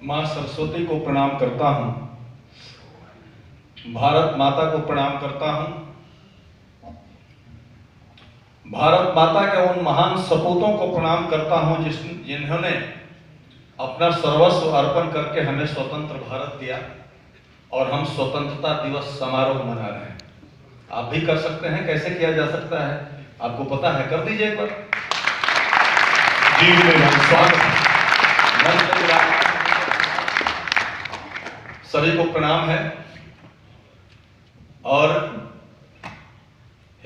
माँ सरस्वती को प्रणाम करता हूँ, भारत माता को प्रणाम करता हूँ, भारत माता के उन महान सपूतों को प्रणाम करता हूँ जिन्होंने अपना सर्वस्व अर्पण करके हमें स्वतंत्र भारत दिया और हम स्वतंत्रता दिवस समारोह मना रहे हैं। आप भी कर सकते हैं। कैसे किया जा सकता है आपको पता है? कर दीजिए एक बार। जी स्वागत है। सभी को प्रणाम है। और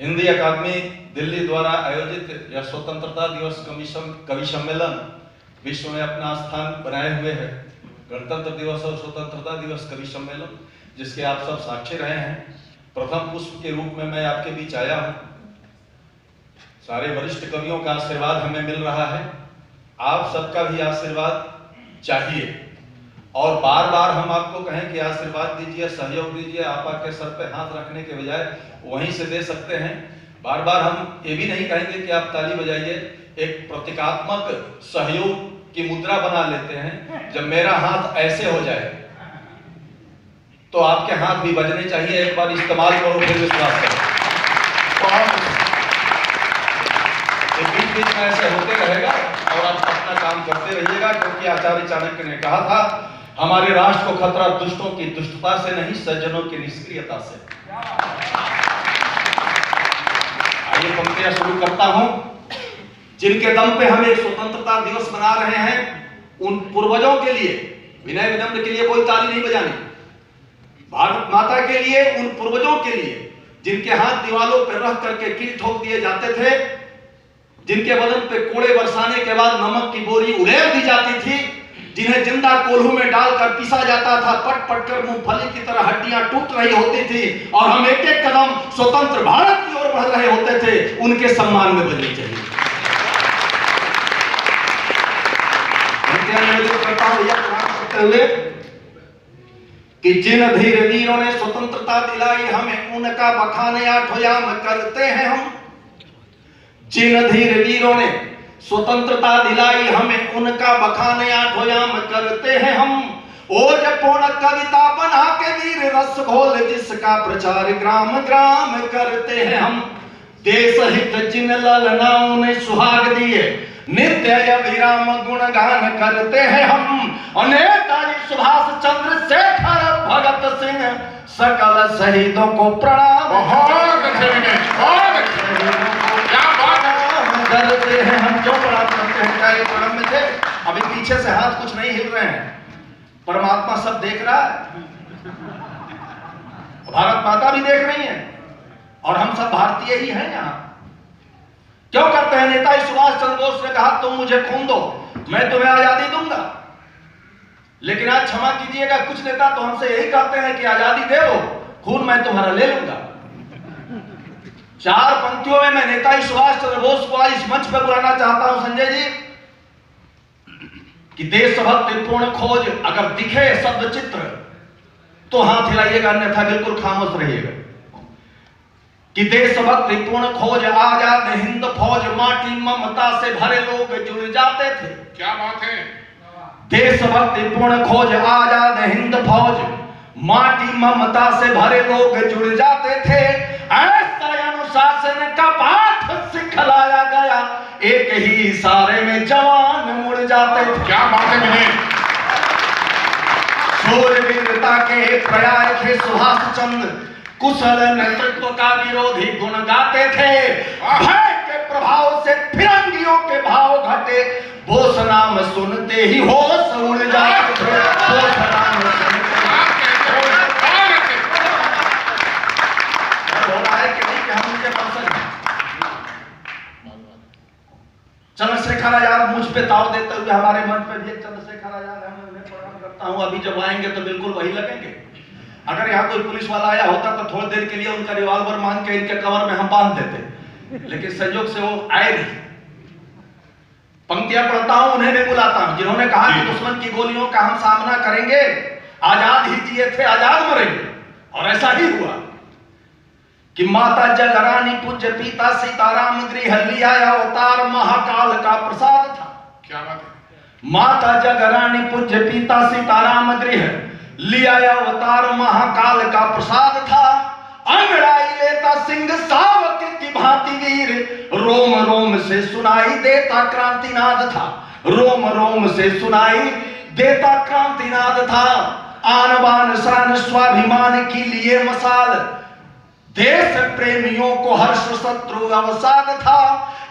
हिंदी अकादमी दिल्ली द्वारा आयोजित यह स्वतंत्रता दिवस कवि सम्मेलन विश्व में अपना स्थान बनाए हुए है। गणतंत्र दिवस और स्वतंत्रता दिवस कवि सम्मेलन जिसके आप सब साक्षी रहे हैं। प्रथम पुष्प के रूप में मैं आपके बीच आया हूं। सारे वरिष्ठ कवियों का आशीर्वाद हमें मिल रहा है। आप सबका भी आशीर्वाद चाहिए और बार बार हम आपको कहें कि आशीर्वाद दीजिए, सहयोग दीजिए। आप आपके सर पे हाथ रखने के बजाय वहीं से दे सकते हैं। बार बार हम ये भी नहीं कहेंगे कि आप ताली बजाइए। एक प्रतीकात्मक सहयोग की मुद्रा बना लेते हैं। जब मेरा हाथ ऐसे हो जाए तो आपके हाथ भी बजने चाहिए। एक बार इस्तेमाल करो, फिर विश्वास करो। तो बीच बीच में ऐसे होते रहेगा और आप अपना काम करते रहिएगा, क्योंकि आचार्य चाणक्य ने कहा था हमारे राष्ट्र को खतरा दुष्टों की दुष्टता से नहीं, सज्जनों की निष्क्रियता से। आइए पंक्तियां शुरू करता हूं। जिनके दम पे हम एक स्वतंत्रता दिवस मना रहे हैं, उन पूर्वजों के लिए विनय विनम्र के लिए कोई ताली नहीं बजानी। भारत माता के लिए, उन पूर्वजों के लिए जिनके हाथ दीवालों पर रख करके कील ठोक दिए जाते थे, जिनके बदन पे कोड़े बरसाने के बाद नमक की बोरी उड़ेल दी जाती थी, जिन्हें जिंदा कोल्हू में डालकर पीसा जाता था, पट पट कर मूंगफली की तरह हड्डियां टूट रही होती थी और हम एक एक कदम स्वतंत्र भारत की ओर बढ़ रहे होते थे, उनके सम्मान में बजनी चाहिए। करता हूं यह प्रणाम करते हुए कि जिन धीर वीरों ने स्वतंत्रता दिलाई हमें, उनका बखान आठोयाम करते हैं हम। जिन धीर वीरों ने स्वतंत्रता दिलाई हमें, उनका बखान आठोयाम करते हैं हम। ओज पूर्ण कविता बना के वीर रस घोल जिसका प्रचार ग्राम ग्राम करते हैं हम। देश हित जिन ललनाओं ने सुहाग दिए, नित्य अभिराम गुणगान करते हैं हम। नेताजी सुभाष चंद्र शेखर भगत सिंह सकल शहीदों को प्रणाम करते हैं हम। क्यों प्रणाम करते हैं? क्या प्रणाम में थे? अभी पीछे से हाथ कुछ नहीं हिल रहे हैं। परमात्मा सब देख रहा है, भारत माता भी देख रही है और हम सब भारतीय ही हैं। यहाँ क्यों करते हैं? नेताजी सुभाष चंद्र बोस ने कहा तुम मुझे खून दो, मैं तुम्हें आजादी दूंगा। लेकिन आज क्षमा कीजिएगा, कुछ नेता तो हमसे यही कहते हैं कि आजादी दे दो, खून मैं तुम्हारा ले लूंगा। चार पंक्तियों में मैं नेताजी सुभाष चंद्र बोस को आज इस मंच पर बुलाना चाहता हूं संजय जी, कि देशभक्ति पूर्ण खोज अगर दिखे शब्द चित्र तो हाथ हिलाइएगा, अन्यथा बिल्कुल खामोश रहिएगा। कि देशभक्ति पूर्ण खोज आजाद हिंद फौज, माटी ममता से भरे लोग जुड़ जाते थे। क्या बात है? देशभक्ति पूर्ण खोज आजाद हिंद फौज, माटी ममता से भरे लोग जुड़ जाते थे। ऐसा अनुशासन का पाठ सिखलाया गया, एक ही इशारे में जवान मुड़ जाते थे। क्या बात है विनय? शूरवीरता के पर्याय थे सुभाष चंद्र, कुशल नेतृत्व का विरोधी गुण गाते थे। भय के प्रभाव से फिरंगियों के भाव घटे, बोस नाम सुनते ही होश उड़ जाते थे। बोस नाम सुनते चंद्रशेखर आजाद मुझ पे ताव देते हुए हमारे मंच पे भी चंद्रशेखर आजाद है, मैं उन्हें प्रणाम करता हूं। अभी जब आएंगे तो बिल्कुल वही लगेंगे। अगर यहाँ कोई पुलिस वाला आया होता तो थोड़ी देर के लिए उनका रिवॉल्वर मांग के इनके कवर में हम बांध देते, लेकिन संयोग से वो आए नहीं। पंक्तियां पढ़ता हूं, उन्हें भी बुलाता हूं जिन्होंने कहा कि दुश्मन की गोलियों का हम सामना करेंगे, आजाद ही जिए थे आजाद मरेंगे, और ऐसा ही हुआ। कि माता जगरानी पूज्य पिता सीताराम गृह लिया अवतार, महाकाल का प्रसाद था। क्या बात है? माता जगरानी पूज्य पिता सीताराम गृह लिया अवतार महाकाल का प्रसाद था। अंगड़ाई लेता सिंह सावक की भांति वीर, रोम रोम से सुनाई देता क्रांतिनाद था। रोम रोम से सुनाई देता क्रांतिनाद था। आन बान शान स्वाभिमान की लिए मसाल, देश प्रेमियों को हर्ष शत्रु अवसाद था।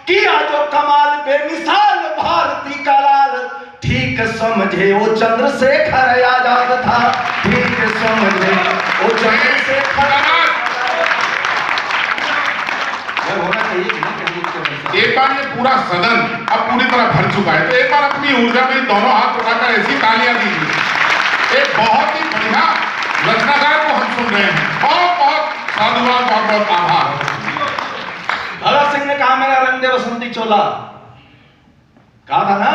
किया जो कमाल बेमिसाल भारती का लाल, ठीक समझे वो चंद्रशेखर आजाद था। ठीक समझे वो चंद्रशेखर होना चाहिए। एक बार ये पूरा सदन अब पूरी तरह भर चुका है, तो एक बार अपनी ऊर्जा में दोनों हाथ उठाकर ऐसी तालियां दीजिए। एक बहुत ही बढ़िया रचनाकार को हम सुन रहे हैं। बहुत बहुत साधुवाद, बहुत बहुत आभार। भगत सिंह ने कहा मेरा रंग दे बसंती चोला, कहा था ना।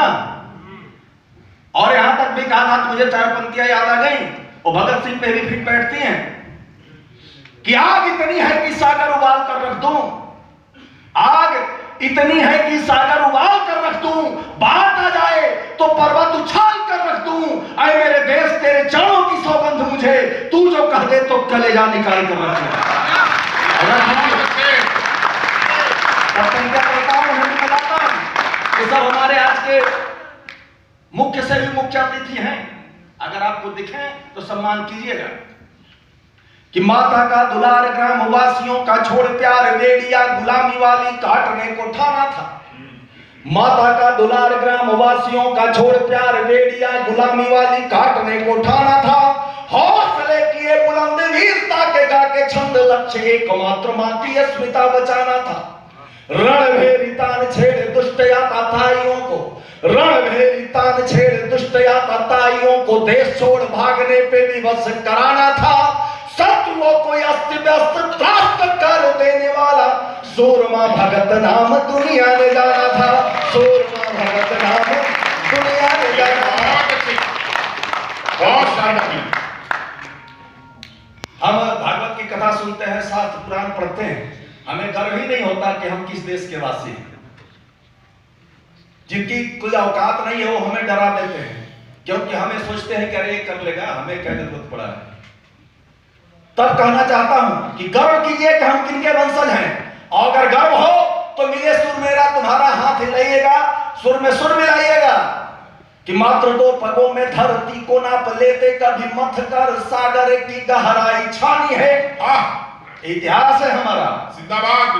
और यहां तक भी कहा था, मुझे चार पंक्तियां याद आ गई, वो भगत सिंह पे भी फिट बैठती हैं कि आग इतनी है कि सागर उबाल कर रख दूं, आग इतनी है कि सागर उबाल कर रख दूं, बात आ जाए तो पर्वत उछाल कर रख दूं। ऐ मेरे देश तेरे चरणों की सौगंध मुझे, तू जो कह दे तो कलेजा निकाल कर रख दूं। सब हमारे आज के मुख्य से भी मुख्य अतिथि हैं, अगर आपको दिखें तो सम्मान कीजिएगा। कि माता का दुलार ग्राम वासियों का छोड़ प्यार वेड़िया गुलामी वाली काटने को ठाना था। माता का दुलार ग्राम वासियों का छोड़ प्यार वेड़िया गुलामी वाली काटने को ठाना था। हौसले किए बुलंद वीरता के गा के छंद लक्ष्य एकमात्र मां की अस्मिता बचाना था। रण भेरी तान छेड़ दुष्ट याताताइयों को, रण भेरी तान छेड़ दुष्ट याताताइयों को देश छोड़ भागने पे विवश कराना था। शत्रुओं को अस्त व्यस्त त्रास्त कर देने वाला सूरमा भगत नाम दुनिया ने जाना था। सूरमा भगत नाम दुनिया ने जाना था। बहुत शानदार। हम भागवत की कथा सुनते हैं, शास्त्र पुराण पढ़ते हैं, हमें गर्व ही नहीं होता कि हम किस देश के वासी हैं। जिनकी कोई औकात नहीं है वो हमें डरा देते हैं, क्योंकि हमें सोचते हैं कि अरे कर लेगा, हमें क्या जरूरत पड़ा है। तब कहना चाहता हूं कि गर्व कीजिए कि हम किनके वंशज हैं, और अगर गर्व हो तो मिले सुर मेरा तुम्हारा हाथ हिलाइएगा, सुर में सुर मिलाइएगा। कि मात्र दो पगों में धरती को नाप लेते, कभी मथ कर सागर की गहराई छानी है। इतिहास है हमारा जिंदाबाद।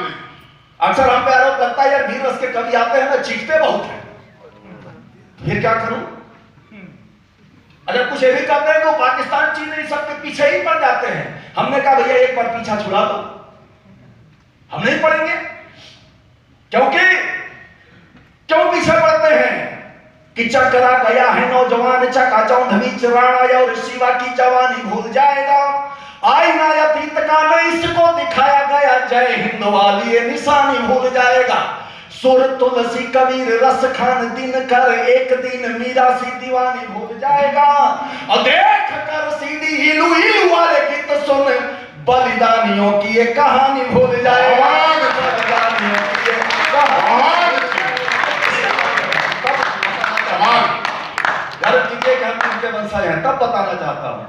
अक्सर हम पे आरोप लगता है यार वीर रस के कवि आते हैं ना, चीखते बहुत है, फिर क्या करूं। अगर कुछ ये भी करते हैं तो पाकिस्तान चीन नहीं सबके पीछे ही पड़ जाते हैं। हमने कहा भैया एक बार पीछा छुड़ा दो, हम नहीं पड़ेंगे। क्योंकि क्यों पीछे पड़ते हैं कि चकरा गया है नौजवान, चकाचौंध चिराना और शिवा की जवानी भूल जाएगा। आईना अतीत का न इसको दिखाया गया, जय हिंद वाली ये निशानी भूल जाएगा। सुर तुलसी कबीर रस खान दिन कर, एक दिन मीरा सी दीवानी भूल जाएगा। और देख कर सीधी हिलू हिलू वाले गीत सुन, बलिदानियों की ये कहानी भूल जाएगा। बलिदानियों की ये कहानी। गर्व कीजिए कि हम उनके वंशज हैं। तब बताना चाहता हूं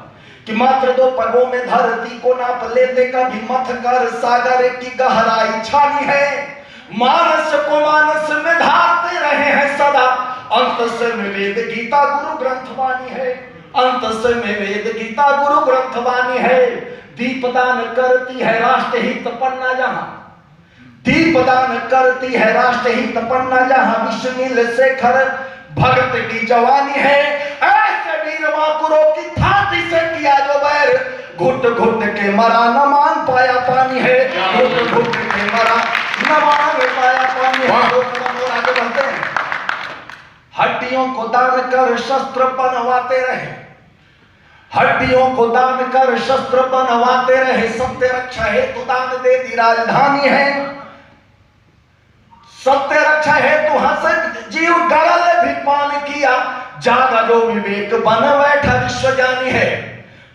कि मात्र दो पगों में धरती को नाप लेते, कभी मथ कर सागर की गहराई छानी है। मानस को मानस में धारते रहे हैं सदा, अंत से में वेद गीता गुरु ग्रंथ वाणी है। अंत से में वेद गीता गुरु ग्रंथ वाणी है। दीपदान करती है राष्ट्रहित पन्ना जहां, दीपदान करती है राष्ट्रहित पन्ना जहां, विष्णु शेखर भगत की जवानी है। ऐसे वीर माकुरों की छाती से किया जो बैर, घुट घुट के मरा न मान पाया पानी है। घुट घुट के मरा न मान पाया पानी है। आगे बढ़ते हैं। हड्डियों को दान कर शस्त्र बनवाते रहे, हड्डियों को दान कर शस्त्र बनवाते रहे। सत्य रक्षा हेतु दान दे दी राजधानी है। सत्य रक्षा हेतु हंस जीव गरल भी पान किया, जागा जो विवेक बन बैठा विश्व जानी है।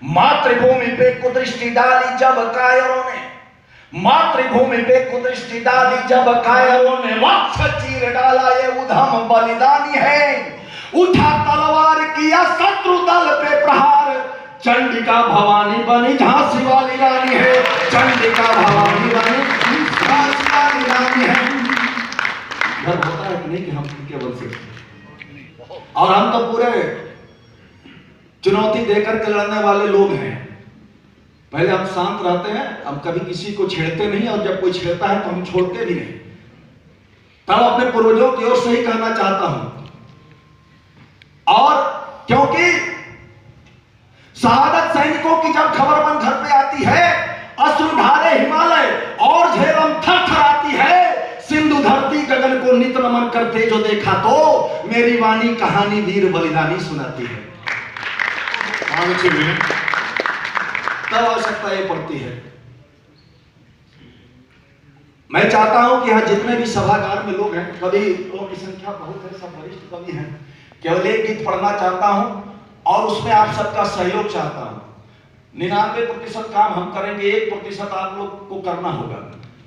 मातृभूमि पे कुदृष्टि डाली जब कायरों ने, मातृभूमि पे कुदृष्टि डाली जब कायरों ने, वक्ष चीर डाला ये उधम बलिदानी है। उठा तलवार किया शत्रु दल पे प्रहार, चंडिका भवानी बनी झांसी वाली रानी है, चंडिका भवानी बनी झांसी वाली रानी है। गर्व होता है कि नहीं कि हम इनके वंश से, और हम तो पूरे चुनौती देकर के लड़ने वाले लोग हैं। पहले हम शांत रहते हैं, हम कभी किसी को छेड़ते नहीं, और जब कोई छेड़ता है तो हम छोड़ते भी नहीं। तब अपने पूर्वजों की ओर से ही कहना चाहता हूं, और क्योंकि शहादत सैनिकों की जब खबर मन घर पे आती है, अश्रु ढारे हिमालय और झेलम थर थर आती है, सिंधु धरती गगन को नित नमन करते जो देखा तो, मेरी वाणी कहानी वीर बलिदानी सुनाती है। तब आवश्यकता ये पड़ती है। मैं चाहता हूं कि यहां जितने भी सभागार में लोग हैं, कवि लोगों की संख्या बहुत है, सब वरिष्ठ कवि हैं, केवल एक गीत पढ़ना चाहता हूं और उसमें आप सबका सहयोग चाहता हूं। 99% काम हम करेंगे, 1% आप लोग को करना होगा।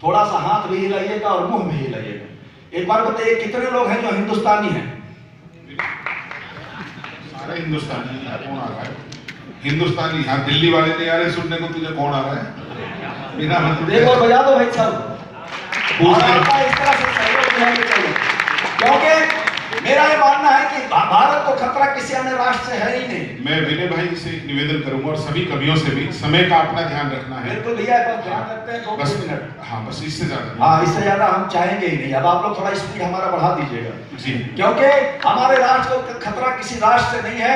थोड़ा सा हाथ भी हिलाइएगा और मुंह भी हिलाइएगा। एक बार बताइए, कितने लोग हैं जो हिंदुस्तानी हैं? सारे हिंदुस्तानी। कौन आ रहा है हिंदुस्तानी? हाँ, दिल्ली वाले नहीं आ रहे सुनने को, तुझे कौन आ रहा है? बिना मतलब एक और बजा दो भाई साहब। और आपका इस तरह से सहयोग देना चाहिए, क्योंकि मेरा ये मानना है कि भारत को खतरा किसी अन्य राष्ट्र से है ही नहीं। मैं विनय भाई से एक निवेदन करूंगा और सभी कवियों से भी, समय का अपना ध्यान रखना है। बिल्कुल भैया, बस ध्यान रखते हैं, 2 मिनट। हाँ, बस इससे ज्यादा। हाँ, इससे ज्यादा हम चाहेंगे ही नहीं। अब आप लोग थोड़ा स्पीड हमारा बढ़ा दीजिएगा जी, क्योंकि हमारे राष्ट्र को खतरा किसी राष्ट्र से नहीं है।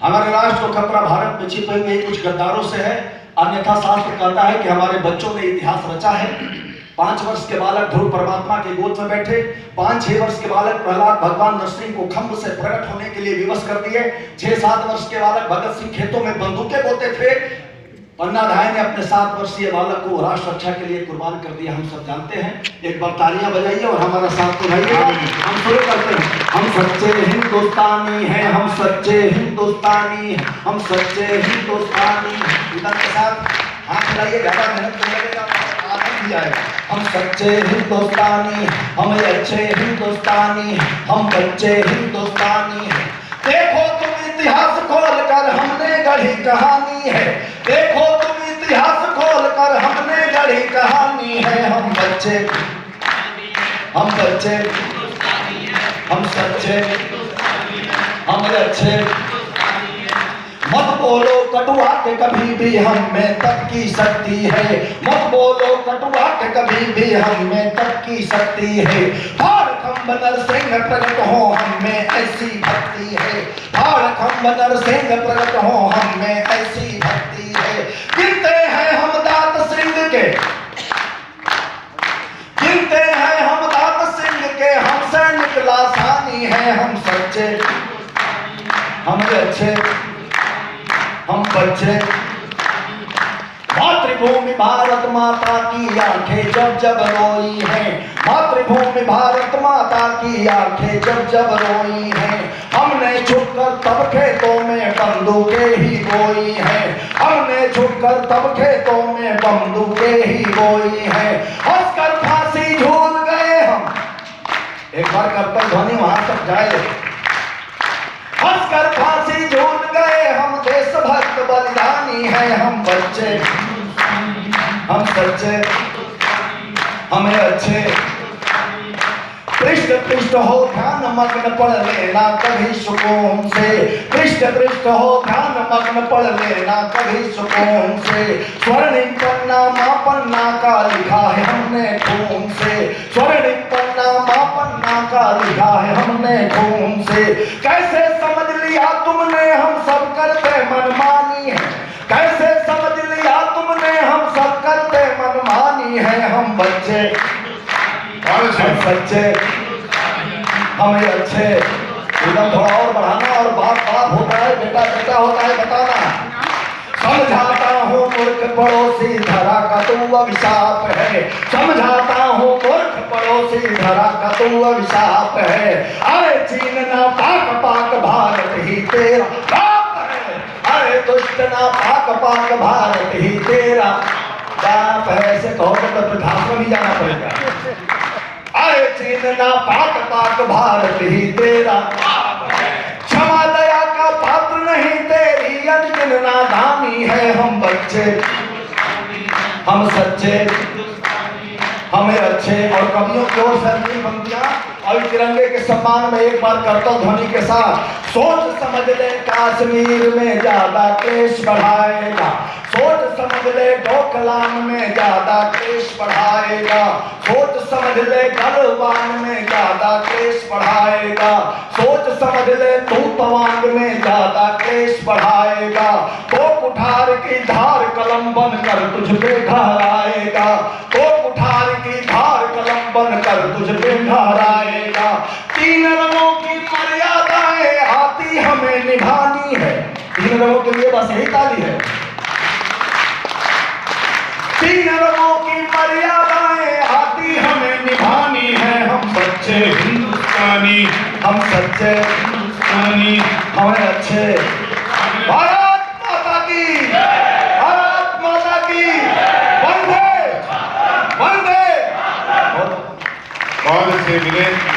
हमारे राष्ट्र को खतरा भारत में छिपे हुए कुछ गद्दारों से है। अन्यथा शास्त्र कहता है कि हमारे बच्चों ने इतिहास रचा है। 5 वर्ष के बालक ध्रुव परमात्मा के गोद में बैठे, 5-6 वर्ष के बालक प्रहलाद भगवान नरसिंह को खंभ से प्रकट होने के लिए विवश कर दिए। 6-7 वर्ष के बालक भगत सिंह खेतों में बंदूकें बोते थे। पन्ना धाय ने अपने 7 वर्षीय बालक को राष्ट्र रक्षा के लिए कुर्बान कर दिया। हम सब जानते हैं। एक बार तालियां बजाइए और हमारा साथ बजाइए। हम शुरू करते हैं। हम सच्चे हिंदुस्तानी हैं, हम सच्चे हिंदुस्तानी हैं, हम सच्चे हिंदुस्तानी हैं। इधर के साथ हाथ मिलाइए, ज्यादा मेहनत नहीं लगेगा, आनंद भी आएगा। हम सच्चे हिंदुस्तानी, हम अच्छे हिंदुस्तानी, हम बच्चे हिंदुस्तानी हैं। देखो तुम इतिहास खोल कर हमने गढ़ी कहानी है, देखो तुम इतिहास खोल कर हमने गढ़ी कहानी है। हम बच्चे, हम बच्चे, हम सच्चे, हम अच्छे। मत बोलो कटुआ के कभी भी हम में तब की शक्ति है, मत बोलो कटुआ के कभी भी हम में तब की शक्ति है। भाड़खंब नरसिंह प्रकट हो हम में ऐसी भक्ति है, भाड़खंब नरसिंह प्रकट हो हम में ऐसी भक्ति है। गिनते हैं हम दात सिंह के, गिनते हैं हम दात सिंह के, हम सैनिक लासानी है। हम सच्चे, हम अच्छे, हम बच्चे। मातृभूमि भारत माता की आंखें जब जब रोई हैं, मातृभूमि भारत माता की आंखें जब जब रोई हैं। हमने झुककर तब खेतों में बंदूकें ही बोई हैं, हमने झुककर तब खेतों में बंदूकें ही बोई हैं। हंसकर फांसी झूल गए हम, एक बार करकर ध्वनि वहां तक जाए। हंसकर फांसी झूल गए हम, देशभक्त बलिदानी है। हम बच्चे, हम सच्चे, हमें अच्छे। पृष्ठ पृष्ठ हो ध्यान मग्न पढ़ लेना कभी सुकून से, पृष्ठ पृष्ठ हो ध्यान मग्न पढ़ लेना कभी सुकून से। स्वर्णिम पन्ना मां पन्ना का लिखा है हमने खून से, स्वर्णिम पन्ना मां पन्ना का लिखा है हमने खून से। कैसे समझ लिया तुमने हम सब करते मनमानी है, कैसे समझ लिया तुमने हम सब करते मनमानी है। हम बच्चे, हम सच्चे, हम अच्छे। एकदम थोड़ा और बढ़ाना, और बाप बाप होता है, बेटा बेटा होता है, बताना। समझाता हूँ मूर्ख पड़ोसी धरा का तू अभिशाप है, समझाता हूँ मूर्ख पड़ोसी धरा का तू अभिशाप है। अरे चीन ना पाक पाक भारत ही तेरा बाप है, अरे दुष्ट ना पाक पाक भारत ही तेरा बाप है। ऐसे कहो तो वृद्धाश्रम ही जाना पड़ेगा। अरे चीन ना पाक पाक भारत ही तेरा बाप है, नयन नादानी है, हम बच्चे हम सच्चे हमें अच्छे। और कवियों की ओर से अंतिम पंक्तियां और तिरंगे के सम्मान में एक बार करतल ध्वनि के साथ। सोच समझ ले कश्मीर में ज्यादा क्लेश बढ़ाएगा, सोच समझ ले डोकलाम में ज्यादा क्लेश बढ़ाएगा, सोच समझ ले गलवान में ज्यादा क्लेश बढ़ाएगा, सोच समझ ले तू तवांग में ज्यादा क्लेश बढ़ाएगा। तो कुठार की धार कलम बनकर तुझ पे घराएगा, तो कुठार की धार कलम बनकर तुझ पे घराएगा। तीन रंगों की मर्यादाएं आती हमें निभानी है। तीन रंगों के लिए बस यही ताली है। तीन रंगों की मर्यादाएं आती हमें निभानी है, हम सच्चे हिंदुस्तानी, हम सच्चे हिंदुस्तानी, हमें अच्छे। भारत माता की, भारत माता की, वंदे वंदे। बहुत अच्छे मिले।